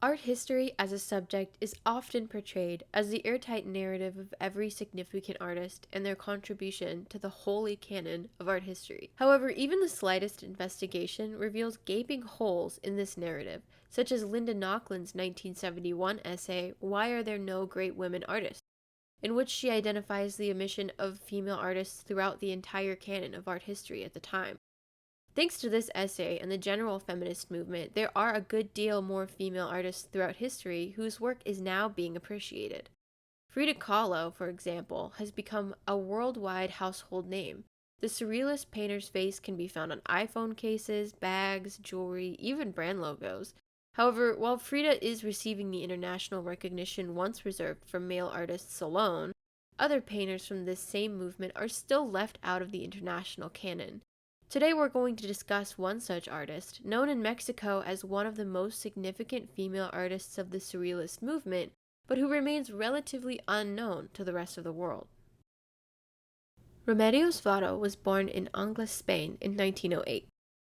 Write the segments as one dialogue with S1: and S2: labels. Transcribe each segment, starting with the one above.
S1: Art history as a subject is often portrayed as the airtight narrative of every significant artist and their contribution to the holy canon of art history. However, even the slightest investigation reveals gaping holes in this narrative, such as Linda Nochlund's 1971 essay, Why Are There No Great Women Artists?, in which she identifies the omission of female artists throughout the entire canon of art history at the time. Thanks to this essay and the general feminist movement, there are a good deal more female artists throughout history whose work is now being appreciated. Frida Kahlo, for example, has become a worldwide household name. The surrealist painter's face can be found on iPhone cases, bags, jewelry, even brand logos. However, while Frida is receiving the international recognition once reserved for male artists alone, other painters from this same movement are still left out of the international canon. Today we're going to discuss one such artist, known in Mexico as one of the most significant female artists of the Surrealist movement, but who remains relatively unknown to the rest of the world. Remedios Varo was born in Angles, Spain in 1908.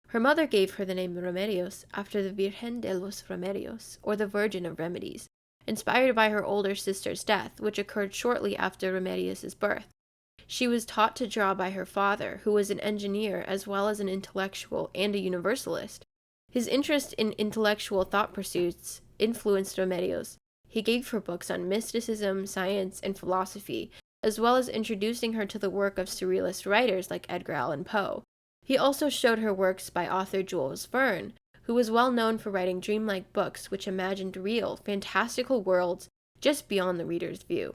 S1: Her mother gave her the name Remedios after the Virgen de los Remedios, or the Virgin of Remedies, inspired by her older sister's death, which occurred shortly after Remedios' birth. She was taught to draw by her father, who was an engineer as well as an intellectual and a universalist. His interest in intellectual thought pursuits influenced Remedios. He gave her books on mysticism, science, and philosophy, as well as introducing her to the work of surrealist writers like Edgar Allan Poe. He also showed her works by author Jules Verne, who was well known for writing dreamlike books which imagined real, fantastical worlds just beyond the reader's view.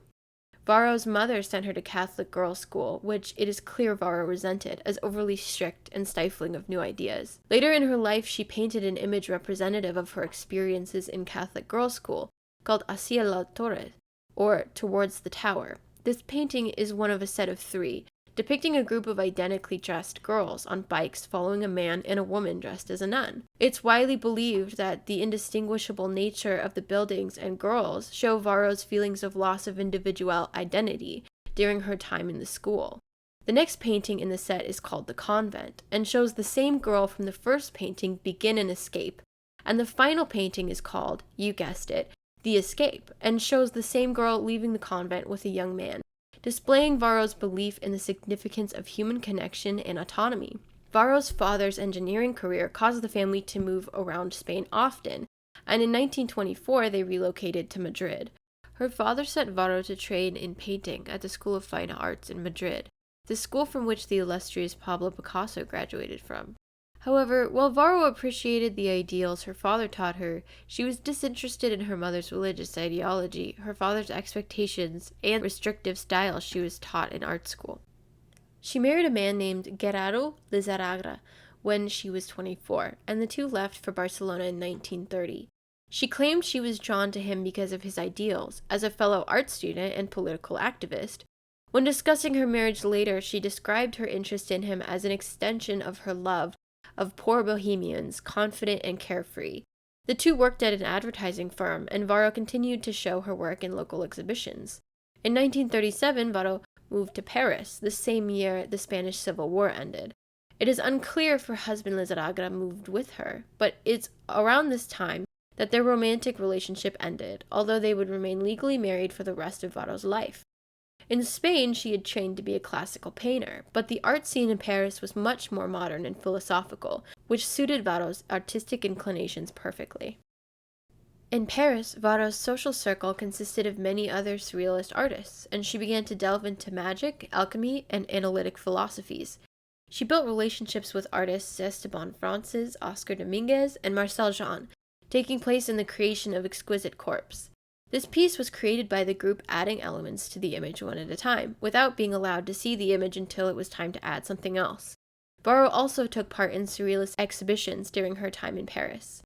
S1: Varo's mother sent her to Catholic girls' school, which it is clear Varo resented as overly strict and stifling of new ideas. Later in her life, she painted an image representative of her experiences in Catholic girls' school, called Hacia la Torre, or Towards the Tower. This painting is one of a set of three, depicting a group of identically dressed girls on bikes following a man and a woman dressed as a nun. It's widely believed that the indistinguishable nature of the buildings and girls show Varo's feelings of loss of individual identity during her time in the school. The next painting in the set is called The Convent, and shows the same girl from the first painting begin and escape. And the final painting is called, you guessed it, The Escape, and shows the same girl leaving the convent with a young man, displaying Varo's belief in the significance of human connection and autonomy. Varo's father's engineering career caused the family to move around Spain often, and in 1924 they relocated to Madrid. Her father sent Varo to train in painting at the School of Fine Arts in Madrid, the school from which the illustrious Pablo Picasso graduated from. However, while Varo appreciated the ideals her father taught her, she was disinterested in her mother's religious ideology, her father's expectations, and restrictive style she was taught in art school. She married a man named Gerardo Lizarraga when she was 24, and the two left for Barcelona in 1930. She claimed she was drawn to him because of his ideals, as a fellow art student and political activist. When discussing her marriage later, she described her interest in him as an extension of her love of poor bohemians, confident and carefree. The two worked at an advertising firm, and Varo continued to show her work in local exhibitions. In 1937, Varo moved to Paris, the same year the Spanish Civil War ended. It is unclear if her husband Lizarraga moved with her, but it's around this time that their romantic relationship ended, although they would remain legally married for the rest of Varo's life. In Spain, she had trained to be a classical painter, but the art scene in Paris was much more modern and philosophical, which suited Varo's artistic inclinations perfectly. In Paris, Varo's social circle consisted of many other surrealist artists, and she began to delve into magic, alchemy, and analytic philosophies. She built relationships with artists Esteban Francis, Oscar Dominguez, and Marcel Jean, taking place in the creation of Exquisite Corpse. This piece was created by the group adding elements to the image one at a time, without being allowed to see the image until it was time to add something else. Varo also took part in surrealist exhibitions during her time in Paris.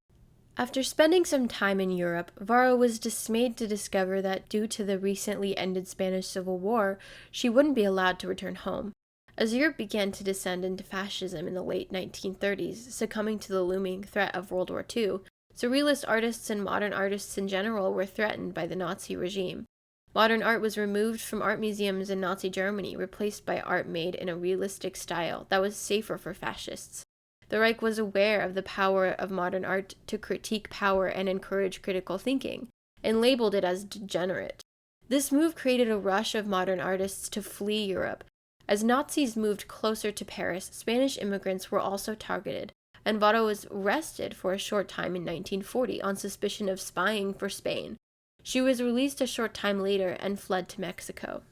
S1: After spending some time in Europe, Varo was dismayed to discover that due to the recently ended Spanish Civil War, she wouldn't be allowed to return home. As Europe began to descend into fascism in the late 1930s, succumbing to the looming threat of World War II, surrealist artists and modern artists in general were threatened by the Nazi regime. Modern art was removed from art museums in Nazi Germany, replaced by art made in a realistic style that was safer for fascists. The Reich was aware of the power of modern art to critique power and encourage critical thinking, and labeled it as degenerate. This move created a rush of modern artists to flee Europe. As Nazis moved closer to Paris, Spanish immigrants were also targeted, and Varo was arrested for a short time in 1940 on suspicion of spying for Spain. She was released a short time later and fled to Mexico.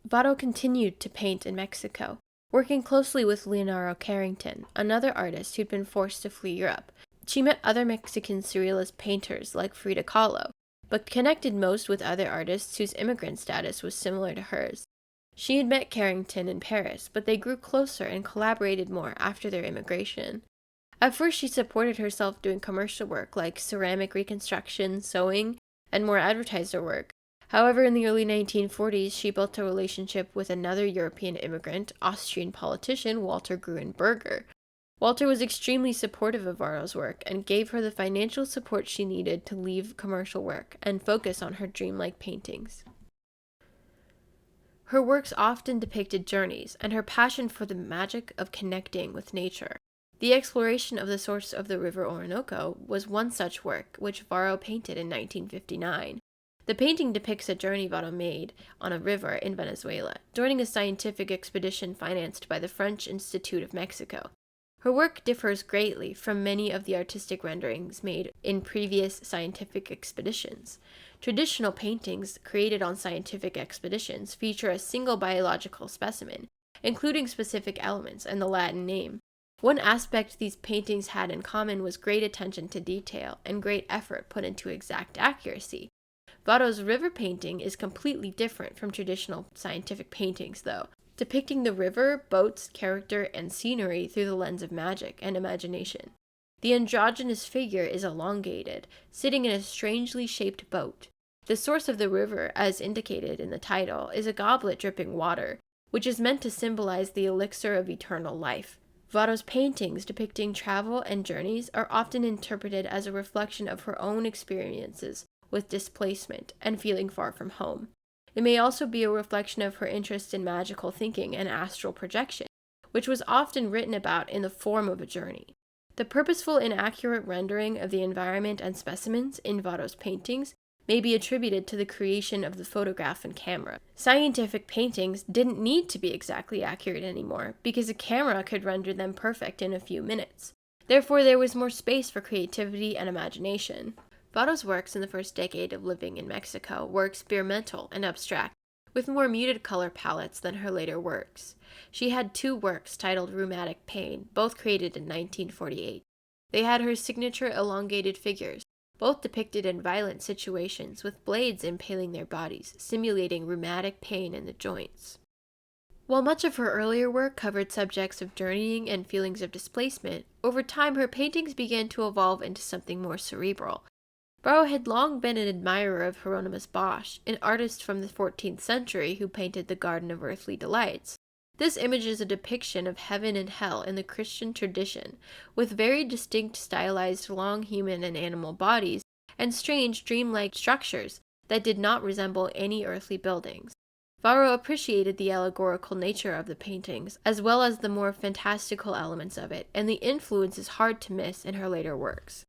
S1: Varo continued to paint in Mexico, working closely with Leonardo Carrington, another artist who'd been forced to flee Europe. She met other Mexican surrealist painters like Frida Kahlo, but connected most with other artists whose immigrant status was similar to hers. She had met Carrington in Paris, but they grew closer and collaborated more after their immigration. At first, she supported herself doing commercial work like ceramic reconstruction, sewing, and more advertiser work. However, in the early 1940s, she built a relationship with another European immigrant, Austrian politician Walter Gruenberger. Walter was extremely supportive of Varo's work and gave her the financial support she needed to leave commercial work and focus on her dreamlike paintings. Her works often depicted journeys and her passion for the magic of connecting with nature. The exploration of the source of the river Orinoco was one such work, which Varo painted in 1959. The painting depicts a journey Varo made on a river in Venezuela, joining a scientific expedition financed by the French Institute of Mexico. Her work differs greatly from many of the artistic renderings made in previous scientific expeditions. Traditional paintings created on scientific expeditions feature a single biological specimen, including specific elements and the Latin name. One aspect these paintings had in common was great attention to detail and great effort put into exact accuracy. Varo's river painting is completely different from traditional scientific paintings, though, depicting the river, boats, character, and scenery through the lens of magic and imagination. The androgynous figure is elongated, sitting in a strangely shaped boat. The source of the river, as indicated in the title, is a goblet dripping water, which is meant to symbolize the elixir of eternal life. Varo's paintings depicting travel and journeys are often interpreted as a reflection of her own experiences with displacement and feeling far from home. It may also be a reflection of her interest in magical thinking and astral projection, which was often written about in the form of a journey. The purposeful and accurate rendering of the environment and specimens in Varo's paintings may be attributed to the creation of the photograph and camera. Scientific paintings didn't need to be exactly accurate anymore, because a camera could render them perfect in a few minutes. Therefore, there was more space for creativity and imagination. Varo's works in the first decade of living in Mexico were experimental and abstract, with more muted color palettes than her later works. She had two works titled Rheumatic Pain, both created in 1948. They had her signature elongated figures, both depicted in violent situations with blades impaling their bodies, simulating rheumatic pain in the joints. While much of her earlier work covered subjects of journeying and feelings of displacement, over time her paintings began to evolve into something more cerebral. Varo had long been an admirer of Hieronymus Bosch, an artist from the 14th century who painted the Garden of Earthly Delights. This image is a depiction of heaven and hell in the Christian tradition, with very distinct stylized long human and animal bodies, and strange dreamlike structures that did not resemble any earthly buildings. Varo appreciated the allegorical nature of the paintings, as well as the more fantastical elements of it, and the influence is hard to miss in her later works.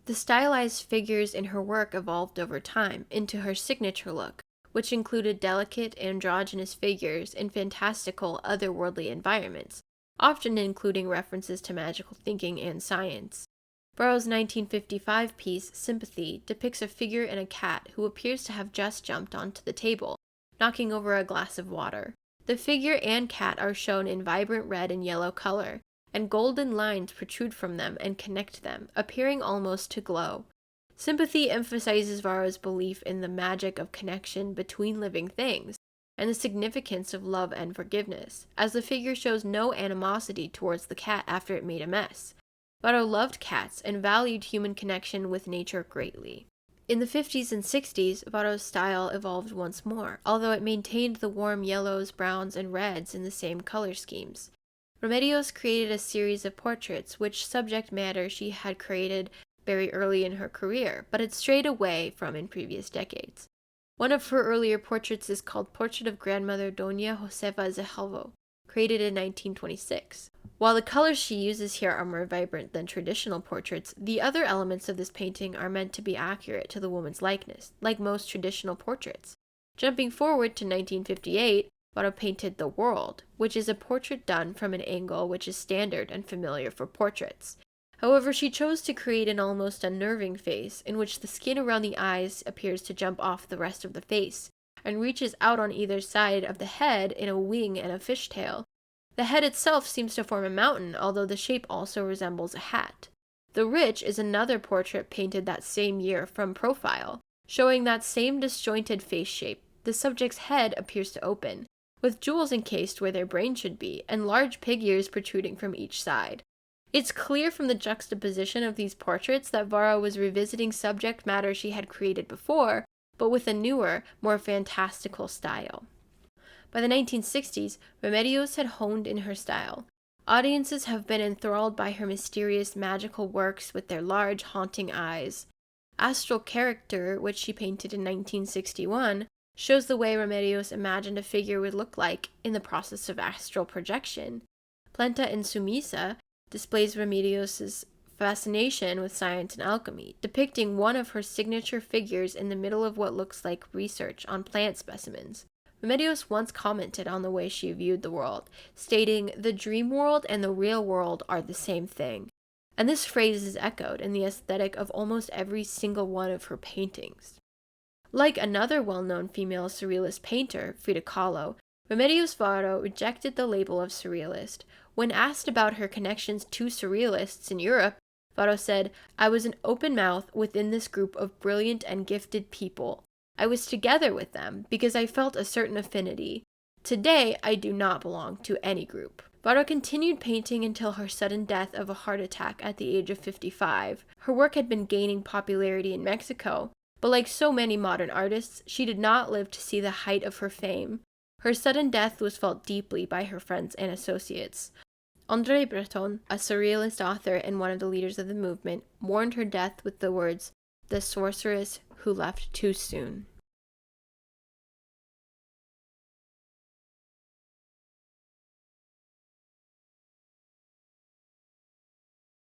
S1: The stylized figures in her work evolved over time into her signature look, which included delicate androgynous figures in fantastical otherworldly environments, often including references to magical thinking and science. Varo's 1955 piece, Sympathy, depicts a figure and a cat who appears to have just jumped onto the table, knocking over a glass of water. The figure and cat are shown in vibrant red and yellow color, and golden lines protrude from them and connect them, appearing almost to glow. Sympathy emphasizes Varo's belief in the magic of connection between living things, and the significance of love and forgiveness, as the figure shows no animosity towards the cat after it made a mess. Varo loved cats and valued human connection with nature greatly. In the 50s and 60s, Varo's style evolved once more, although it maintained the warm yellows, browns, and reds in the same color schemes. Remedios created a series of portraits, which subject matter she had created very early in her career, but had strayed away from in previous decades. One of her earlier portraits is called Portrait of Grandmother Doña Josefa Zejalvo, created in 1926. While the colors she uses here are more vibrant than traditional portraits, the other elements of this painting are meant to be accurate to the woman's likeness, like most traditional portraits. Jumping forward to 1958, Varo painted The World, which is a portrait done from an angle which is standard and familiar for portraits. However, she chose to create an almost unnerving face, in which the skin around the eyes appears to jump off the rest of the face, and reaches out on either side of the head in a wing and a fishtail. The head itself seems to form a mountain, although the shape also resembles a hat. The Rich is another portrait painted that same year from profile, showing that same disjointed face shape. The subject's head appears to open, with jewels encased where their brain should be, and large pig ears protruding from each side. It's clear from the juxtaposition of these portraits that Varo was revisiting subject matter she had created before, but with a newer, more fantastical style. By the 1960s, Remedios had honed in her style. Audiences have been enthralled by her mysterious, magical works with their large, haunting eyes. Astral Character, which she painted in 1961, shows the way Remedios imagined a figure would look like in the process of astral projection. Planta Insumisa displays Remedios' fascination with science and alchemy, depicting one of her signature figures in the middle of what looks like research on plant specimens. Remedios once commented on the way she viewed the world, stating, "The dream world and the real world are the same thing." And this phrase is echoed in the aesthetic of almost every single one of her paintings. Like another well-known female surrealist painter, Frida Kahlo, Remedios Varo rejected the label of surrealist. When asked about her connections to surrealists in Europe, Varo said, "I was an open mouth within this group of brilliant and gifted people. I was together with them because I felt a certain affinity. Today, I do not belong to any group." Varo continued painting until her sudden death of a heart attack at the age of 55. Her work had been gaining popularity in Mexico, but like so many modern artists, she did not live to see the height of her fame. Her sudden death was felt deeply by her friends and associates. André Breton, a surrealist author and one of the leaders of the movement, mourned her death with the words, "The sorceress who left too soon."